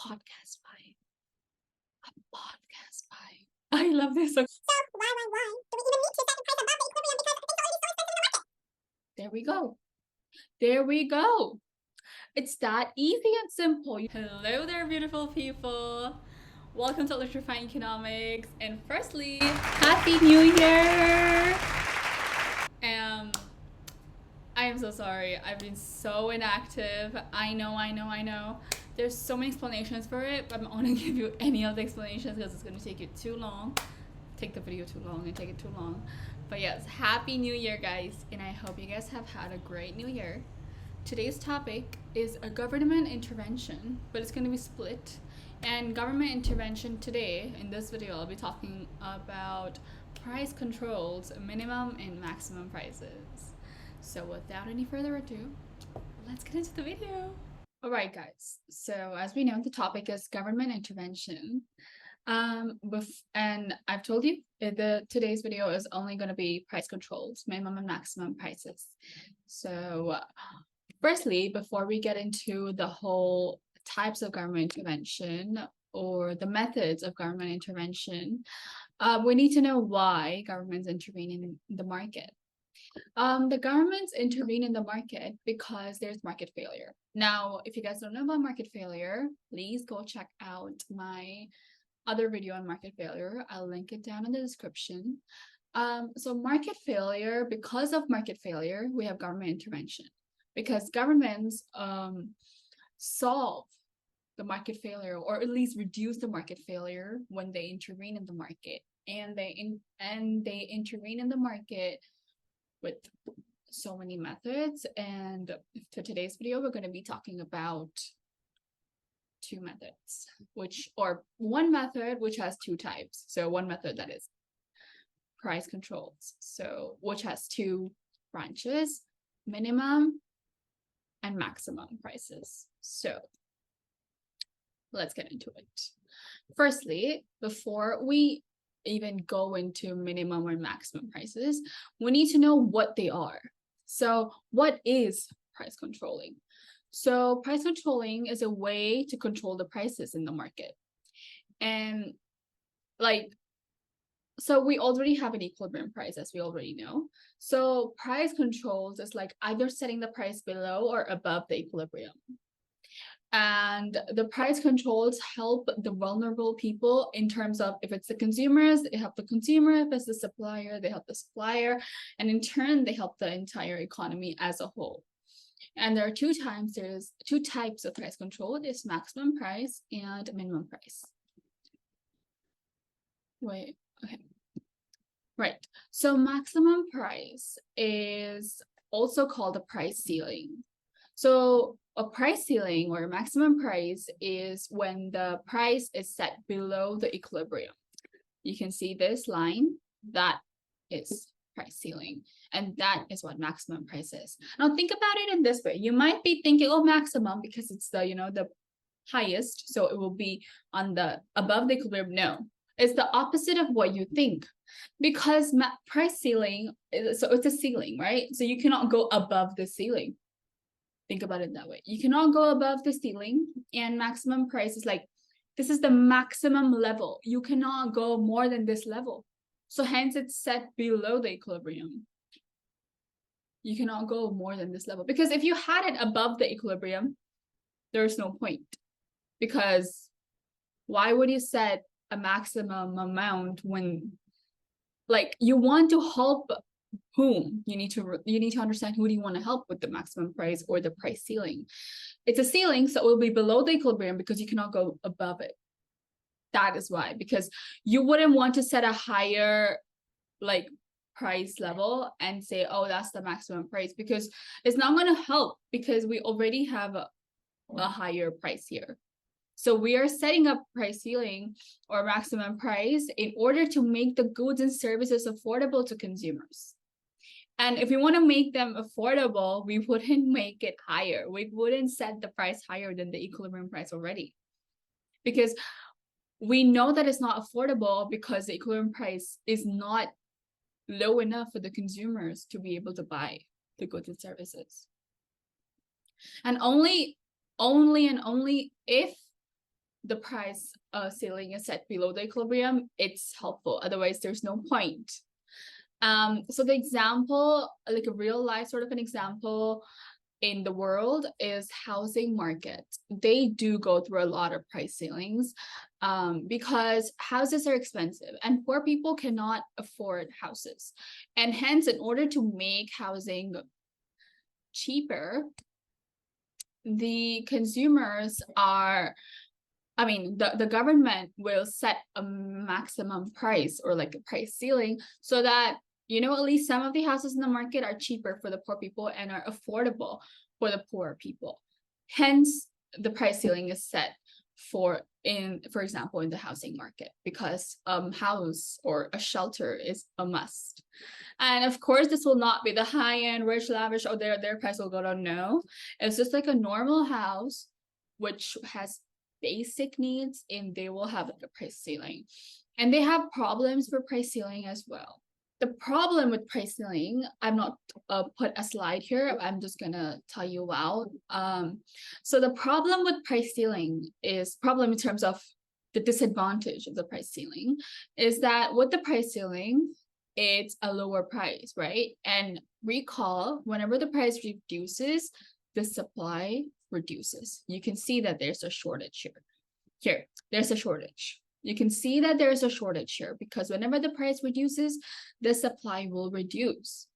podcast vibe. A podcast vibe. I love this. So why? Do we even need to set the price above the equilibrium because it's already so expensive in the market? there we go. There we go. It's that easy and simple. Hello there, beautiful people. Welcome to Electrifying Economics. And firstly, Happy New Year! I am so sorry. I've been so inactive. I know. There's so many explanations for it, but I'm not going to give you any of the explanations because it's going to take you too long. Take the video too long and take it too long. But yes, Happy New Year, guys. And I hope you guys have had a great New Year. Today's topic is a government intervention, but it's going to be split. And government intervention today, in this video, I'll be talking about price controls, minimum and maximum prices. So without any further ado, let's get into the video. All right, guys. So as we know, the topic is government intervention. And I've told you today's video is only going to be price controls, minimum and maximum prices. So firstly, before we get into the whole types of government intervention or the methods of government intervention, we need to know why governments intervene in the market. The governments intervene in the market because there's market failure. Now, if you guys don't know about market failure, please go check out my other video on market failure. I'll link it down in the description. So market failure, because of market failure, we have government intervention. Because governments solve the market failure, or at least reduce the market failure when they intervene in the market. And they intervene in the market with so many methods. And for today's video, we're going to be talking about two methods, one method which has two types. So one method that is price controls, so which has two branches, minimum and maximum prices. So let's get into it. Firstly, before we even go into minimum or maximum prices, we need to know what they are. So what is price controlling? So price controlling is a way to control the prices in the market. And so we already have an equilibrium price, as we already know. So price controls is like either setting the price below or above the equilibrium. And the price controls help the vulnerable people in terms of, if it's the consumers, they help the consumer. If it's the supplier, they help the supplier. And in turn, they help the entire economy as a whole. And there's two types of price control. There's maximum price and minimum price. Right. So maximum price is also called a price ceiling. So a price ceiling or a maximum price is when the price is set below the equilibrium. You can see this line, that is price ceiling. And that is what maximum price is. Now think about it in this way. You might be thinking, oh, maximum because it's the highest. So it will be above the equilibrium. No, it's the opposite of what you think. Because price ceiling, so it's a ceiling, right? So you cannot go above the ceiling. Think about it that way. You cannot go above the ceiling, and maximum price is like, this is the maximum level. You cannot go more than this level. So hence it's set below the equilibrium. You cannot go more than this level, because if you had it above the equilibrium, there's no point. Because why would you set a maximum amount when, like, you want to help whom? You need to understand who do you want to help with the maximum price or the price ceiling. It's a ceiling, so it will be below the equilibrium because you cannot go above it. That is why, because you wouldn't want to set a higher price level and say, oh, that's the maximum price, because it's not going to help, because we already have a higher price here. So we are setting up price ceiling or maximum price in order to make the goods and services affordable to consumers. And if we want to make them affordable, we wouldn't make it higher. We wouldn't set the price higher than the equilibrium price already. Because we know that it's not affordable because the equilibrium price is not low enough for the consumers to be able to buy the goods and services. And only if the price ceiling is set below the equilibrium, it's helpful. Otherwise, there's no point. So the example, like a real life sort of an example in the world is housing market. They do go through a lot of price ceilings because houses are expensive and poor people cannot afford houses. And hence, in order to make housing cheaper, the consumers are, I mean, the government will set a maximum price or like a price ceiling so that, you know, at least some of the houses in the market are cheaper for the poor people and are affordable for the poor people. Hence, the price ceiling is set for example, in the housing market, because house or a shelter is a must. And of course, this will not be the high-end, rich, lavish, or their price will go down. No, it's just like a normal house, which has basic needs, and they will have like a price ceiling. And they have problems for price ceiling as well. The problem with price ceiling, I'm not put a slide here. I'm just gonna tell you out. So the problem with price ceiling is problem in terms of the disadvantage of the price ceiling is that with the price ceiling, it's a lower price, right? And recall, whenever the price reduces, the supply reduces. You can see that there's a shortage here. Here, there's a shortage. You can see that there's a shortage here because whenever the price reduces, the supply will reduce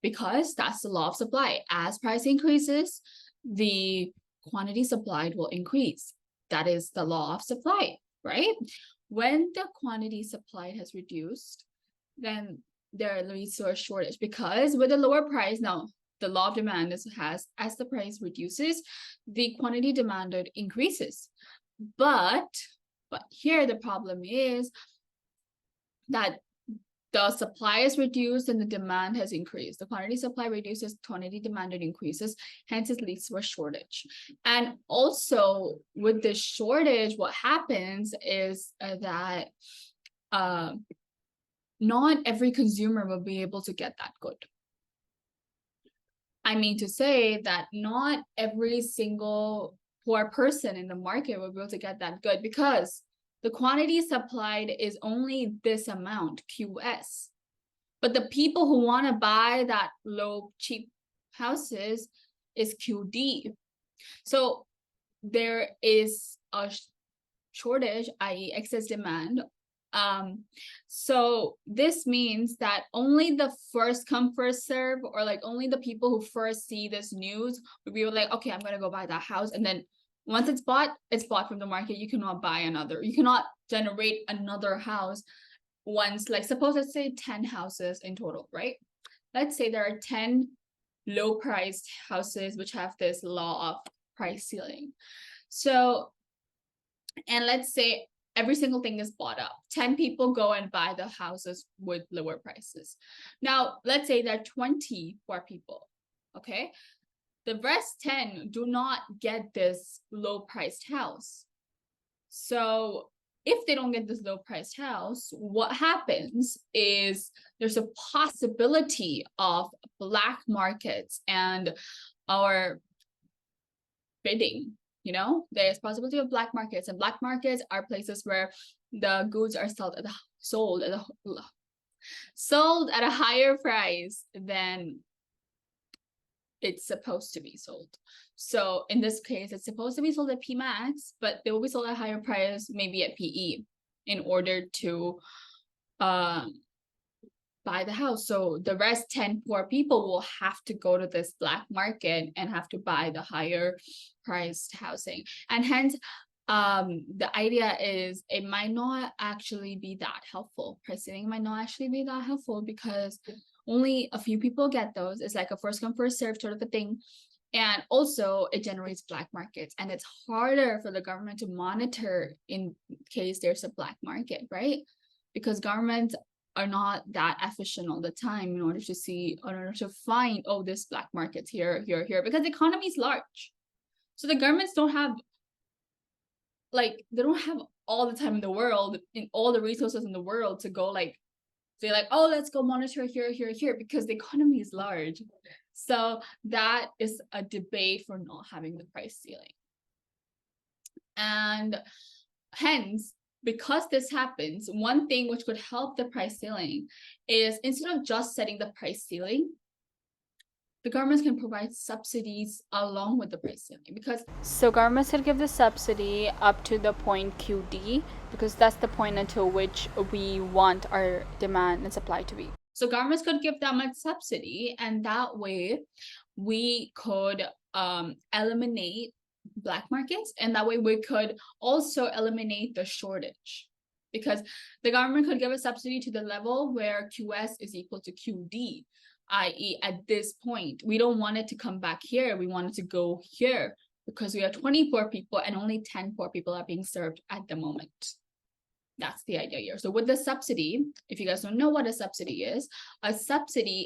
because that's the law of supply. As price increases, the quantity supplied will increase. That is the law of supply, right? When the quantity supplied has reduced, then there leads to a shortage because with a lower price, now the law of demand has as the price reduces, the quantity demanded increases. But here the problem is that the supply is reduced and the demand has increased. The quantity supply reduces, quantity demanded increases, hence it leads to a shortage. And also with the shortage, what happens is that not every consumer will be able to get that good. I mean to say that not every single poor person in the market will be able to get that good because the quantity supplied is only this amount, QS. But the people who want to buy that low, cheap houses is QD. So there is a shortage, i.e. excess demand. So this means that only the first come, first serve, or like only the people who first see this news will be like, okay, I'm gonna go buy that house. And then once it's bought from the market. You cannot buy another. You cannot generate another house once, like suppose let's say 10 houses in total, right? Let's say there are 10 low priced houses which have this law of price ceiling. So, and let's say every single thing is bought up. 10 people go and buy the houses with lower prices. Now, let's say there are 20 poor people, okay? The rest 10 do not get this low priced house. So if they don't get this low priced house, what happens is there's a possibility of black markets and our bidding. You know, there's possibility of black markets, and black markets are places where the goods are sold at a higher price than it's supposed to be sold. So in this case, it's supposed to be sold at PMax, but they will be sold at a higher price, maybe at PE, in order to buy the house. So the rest 10 poor people will have to go to this black market and have to buy the higher priced housing. And hence, the idea is it might not actually be that helpful. Pricing might not actually be that helpful because only a few people get those. It's like a first come, first serve sort of a thing. And also it generates black markets, and it's harder for the government to monitor in case there's a black market, right? Because governments are not that efficient all the time in order to find, oh, this black market's here, because the economy is large. So the governments don't have, like, they don't have all the time in the world, in all the resources in the world to go like, say like, oh, let's go monitor here, because the economy is large. So that is a debate for not having the price ceiling. And hence, because this happens, one thing which could help the price ceiling is instead of just setting the price ceiling, the governments can provide subsidies along with the price ceiling, because So governments could give the subsidy up to the point QD, because that's the point until which we want our demand and supply to be. so governments could give that much subsidy, and that way we could eliminate black markets, and that way we could also eliminate the shortage, because the government could give a subsidy to the level where QS is equal to QD, i.e. at this point we don't want it to come back here, we want it to go here, because we have 20 poor people and only 10 poor people are being served at the moment. That's the idea here. So with the subsidy, if you guys don't know what a subsidy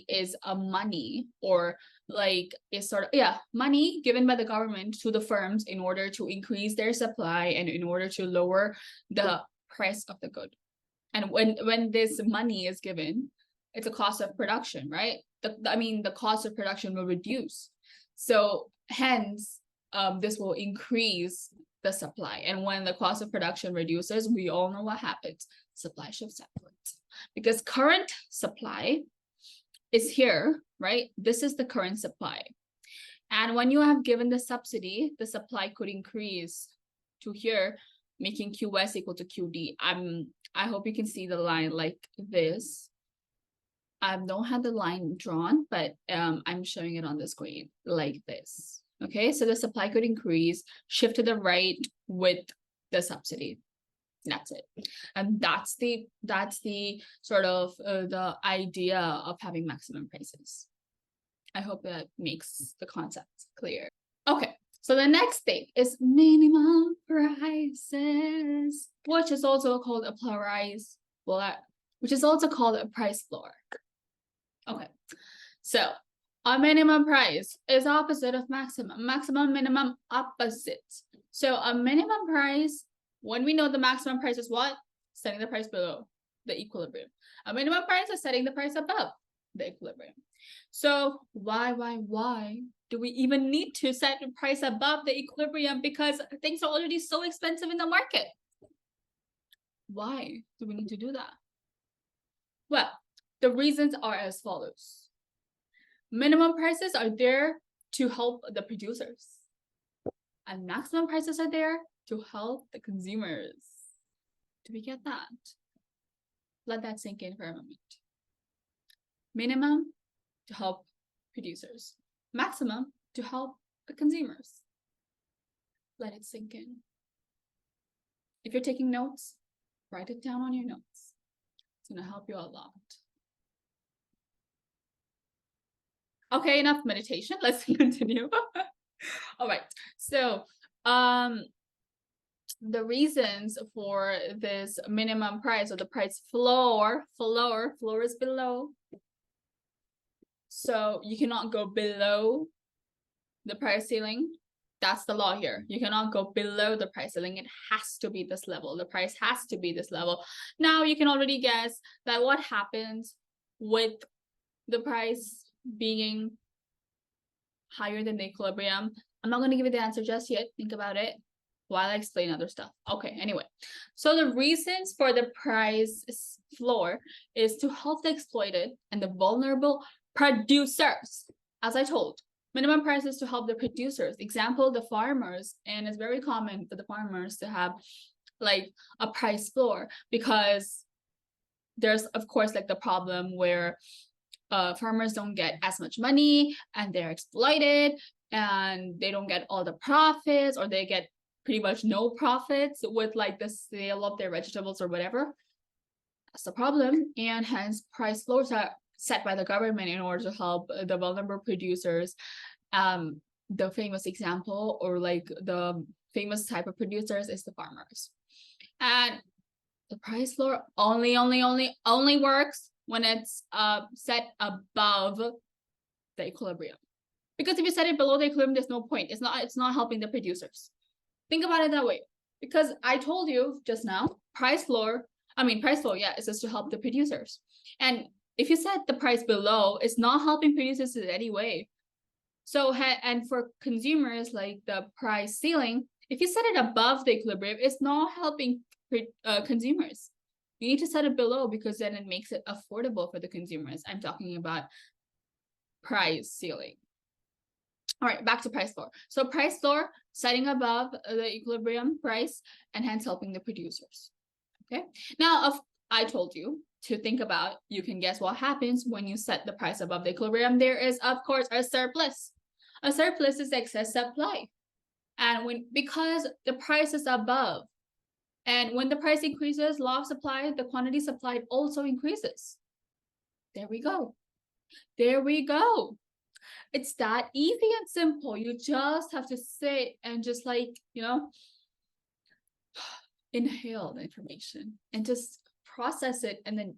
is a money, or like a sort of money given by the government to the firms in order to increase their supply and in order to lower the price of the good. And when this money is given, it's a cost of production, right? The cost of production will reduce. So hence, this will increase the supply. And when the cost of production reduces, we all know what happens. Supply shifts upwards. Because current supply is here, right? This is the current supply. And when you have given the subsidy, the supply could increase to here, making QS equal to QD. I hope you can see the line like this. I don't have the line drawn, but I'm showing it on the screen like this. Okay, so the supply could increase, shift to the right with the subsidy. That's it. And that's the sort of the idea of having maximum prices. I hope that makes the concept clear. Okay, so the next thing is minimum prices, which is also called a price floor, which is also called a price floor. Okay, so a minimum price is opposite of maximum. Maximum, minimum, opposite. So a minimum price, when we know the maximum price is what? Setting the price below the equilibrium. A minimum price is setting the price above the equilibrium. So why do we even need to set the price above the equilibrium? Because things are already so expensive in the market. Why do we need to do that? Well, the reasons are as follows. Minimum prices are there to help the producers, and maximum prices are there to help the consumers. Do we get that? Let that sink in for a moment. Minimum to help producers, maximum to help the consumers. Let it sink in. If you're taking notes, write it down on your notes. It's going to help you a lot. Okay, enough meditation. Let's continue. All right. So, the reasons for this minimum price, or the price floor is below. So you cannot go below the price ceiling. That's the law here. You cannot go below the price ceiling. It has to be this level. The price has to be this level. Now you can already guess that what happens with the price being higher than the equilibrium. I'm not going to give you the answer just yet. Think about it while I explain other stuff. Okay, anyway. So the reasons for the price floor is to help the exploited and the vulnerable producers. As I told, minimum prices to help the producers. Example, the farmers. And it's very common for the farmers to have like a price floor, because there's of course like the problem where farmers don't get as much money and they're exploited and they don't get all the profits, or they get pretty much no profits with like the sale of their vegetables or whatever. That's the problem. And hence price floors are set by the government in order to help the vulnerable producers. The famous example, or like the famous type of producers, is the farmers. And the price floor only works when it's set above the equilibrium. Because if you set it below the equilibrium, there's no point. It's not helping the producers. Think about it that way. Because I told you just now, price floor, yeah, is just to help the producers. And if you set the price below, it's not helping producers in any way. So, and for consumers, like the price ceiling If you set it above the equilibrium, it's not helping consumers. You need to set it below because then it makes it affordable for the consumers. I'm talking about price ceiling. All right, back to price floor. So price floor, setting above the equilibrium price and hence helping the producers. Okay. Now, I told you to think about, you can guess what happens when you set the price above the equilibrium. There is, of course, a surplus. A surplus is excess supply. And because the price is above, and when the price increases, law of supply, the quantity supplied also increases. There we go. There we go. It's that easy and simple. You just have to sit and just inhale the information and just process it and then,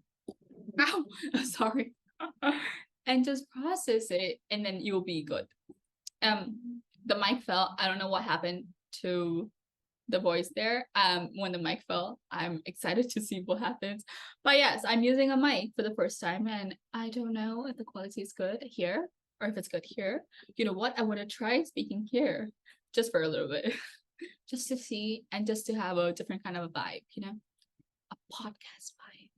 ow, sorry. And just process it and then you'll be good. The mic fell. I don't know what happened to the voice there. When the mic fell, I'm excited to see what happens. But yes, I'm using a mic for the first time and I don't know if the quality is good here or if it's good here. You know what? I want to try speaking here just for a little bit, just to see and just to have a different kind of a vibe, a podcast vibe.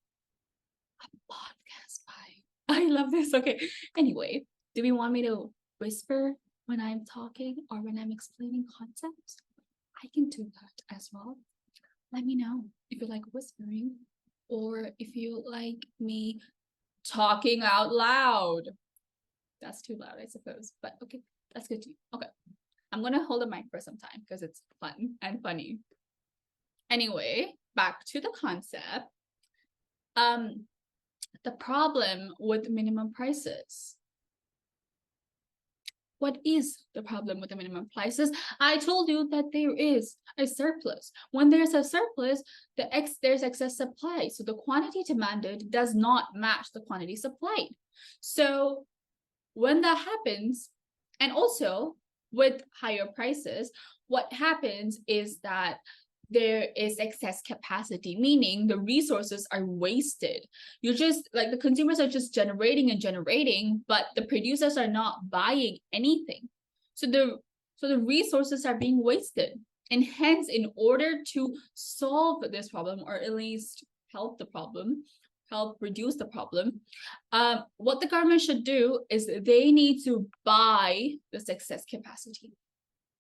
A podcast vibe. I love this. Okay. Anyway, do we want me to whisper when I'm talking or when I'm explaining concepts? I can do that as well. Let me know if you like whispering or if you like me talking out loud. That's too loud, I suppose, but okay, that's good too. Okay, I'm gonna hold the mic for some time because it's fun and funny. Anyway, back to the concept. The problem with minimum prices. What is the problem with the minimum prices? I told you that there is a surplus. When there's a surplus, there's excess supply. So the quantity demanded does not match the quantity supplied. So when that happens, and also with higher prices, what happens is that there is excess capacity, meaning the resources are wasted. You're just like the consumers are just generating and generating, but the producers are not buying anything. So the resources are being wasted. And hence, in order to solve this problem, or at least help reduce the problem, what the government should do is they need to buy this excess capacity.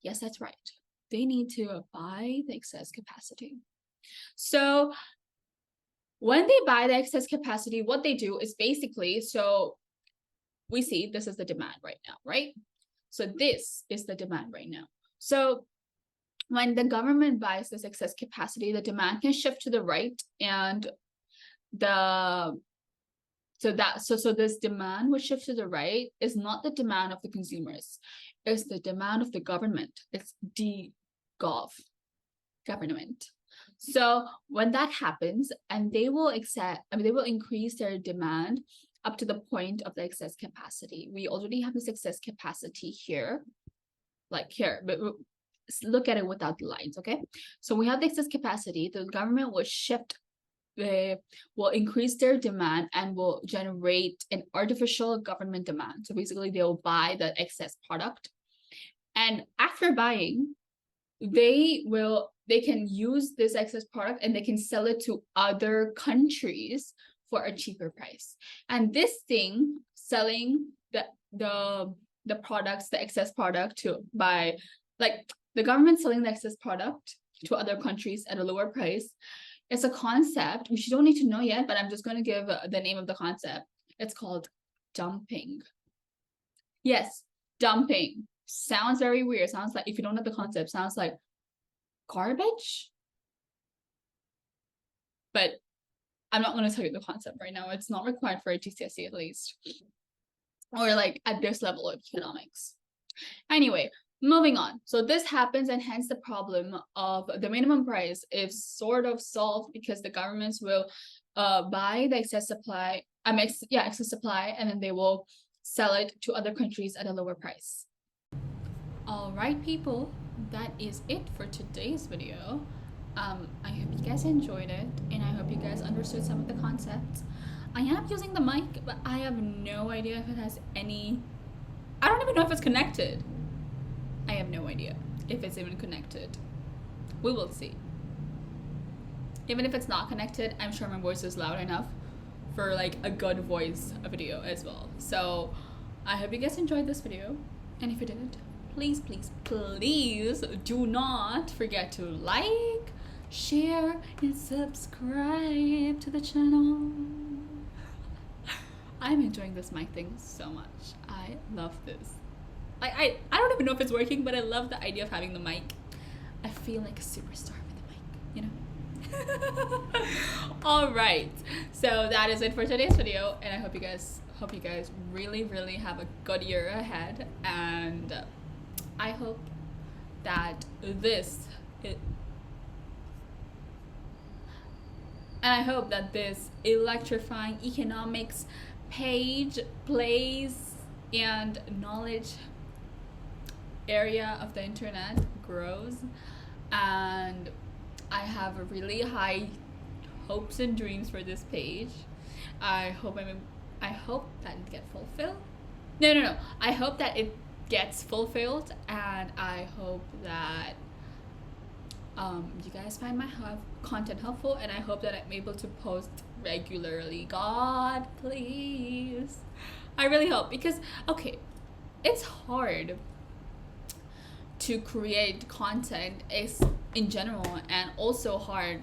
Yes, that's right. They need to buy the excess capacity. So when they buy the excess capacity, what they do is basically, so we see this is the demand right now, right? So this is the demand right now. So when the government buys this excess capacity, the demand can shift to the right, and so this demand which shifts to the right is not the demand of the consumers, it's the demand of the government. It's the government. So when that happens, and they will increase their demand up to the point of the excess capacity. We already have this excess capacity here, like here, but look at it without the lines, okay? So we have the excess capacity. The government will increase their demand and will generate an artificial government demand. So basically they'll buy the excess product, and after buying, they can use this excess product and they can sell it to other countries for a cheaper price. And this thing, selling the products, the excess product the government selling the excess product to other countries at a lower price, it's a concept which you don't need to know yet, but I'm just going to give the name of the concept. It's called dumping. Yes, dumping. Sounds very weird. Sounds like, if you don't know the concept, sounds like garbage. But I'm not going to tell you the concept right now. It's not required for a GCSE at least, or like at this level of economics. Anyway, moving on. So this happens, and hence the problem of the minimum price is sort of solved because the governments will buy the excess supply, excess supply, and then they will sell it to other countries at a lower price. All right, people, that is it for today's video. I hope you guys enjoyed it, and I hope you guys understood some of the concepts. I am using the mic, but I have no idea if it has any, I don't even know if it's connected. I have no idea if it's even connected. We will see. Even if it's not connected, I'm sure my voice is loud enough for like a good voice video as well. So I hope you guys enjoyed this video, and if you didn't, please do not forget to like, share, and subscribe to the channel. I'm enjoying this mic thing so much. I love this. I don't even know if it's working, but I love the idea of having the mic. I feel like a superstar with the mic, you know? All right, so that is it for today's video, and I hope you guys really have a good year ahead, and I hope that this electrifying economics page, plays, and knowledge area of the internet grows, and I have a really high hopes and dreams for this page. I hope that it gets fulfilled. No. I hope that it gets fulfilled, and I hope that you guys find my content helpful, and I hope that I'm able to post regularly. God, please. I really hope, because okay, it's hard to create content in general, and also hard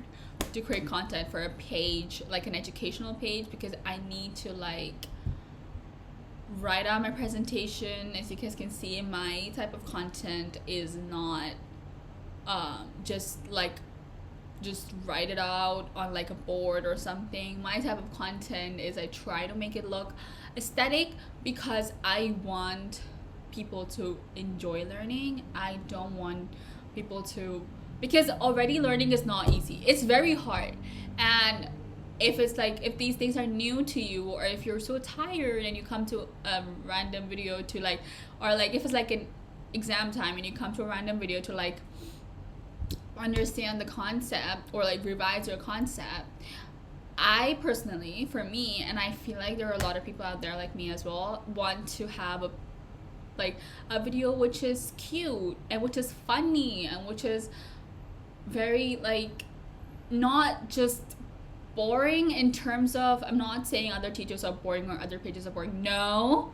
to create content for a page, like an educational page, because I need to like write out my presentation. As you guys can see, my type of content is not just write it out on like a board or something. My type of content is I try to make it look aesthetic, because I want people to enjoy learning. I don't want people to, because already learning is not easy. It's very hard. And if it's like, if these things are new to you, or if you're so tired and you come to a random video to like, or like if it's like an exam time and you come to a random video to like understand the concept or like revise your concept, I personally, for me, and I feel like there are a lot of people out there like me as well, want to have a video which is cute and which is funny and which is very like not just boring in terms of, I'm not saying other teachers are boring or other pages are boring. No,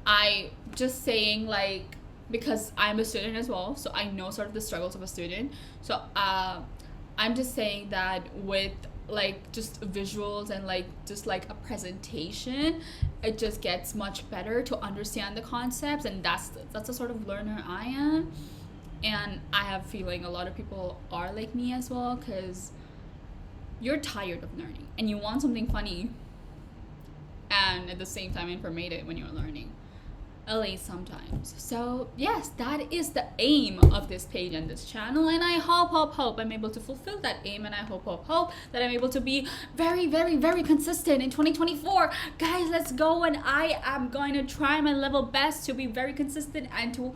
I just saying like, because I'm a student as well, so I know sort of the struggles of a student. So I'm just saying that with like just visuals and like just like a presentation, it just gets much better to understand the concepts, and that's the sort of learner I am. And I have a feeling a lot of people are like me as well, because you're tired of learning and you want something funny and at the same time informative when you're learning, at least sometimes. So yes, that is the aim of this page and this channel, and I hope I'm able to fulfill that aim, and I hope that I'm able to be very consistent in 2024. Guys, let's go, and I am going to try my level best to be very consistent and to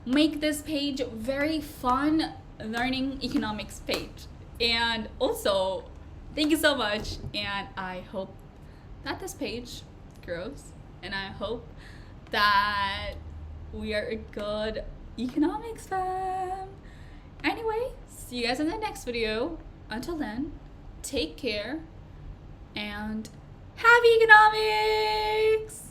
make this page very fun learning economics page. And also, thank you so much, and I hope that this page grows, and I hope that we are a good economics fam. Anyway, see you guys in the next video. Until then, take care and happy economics!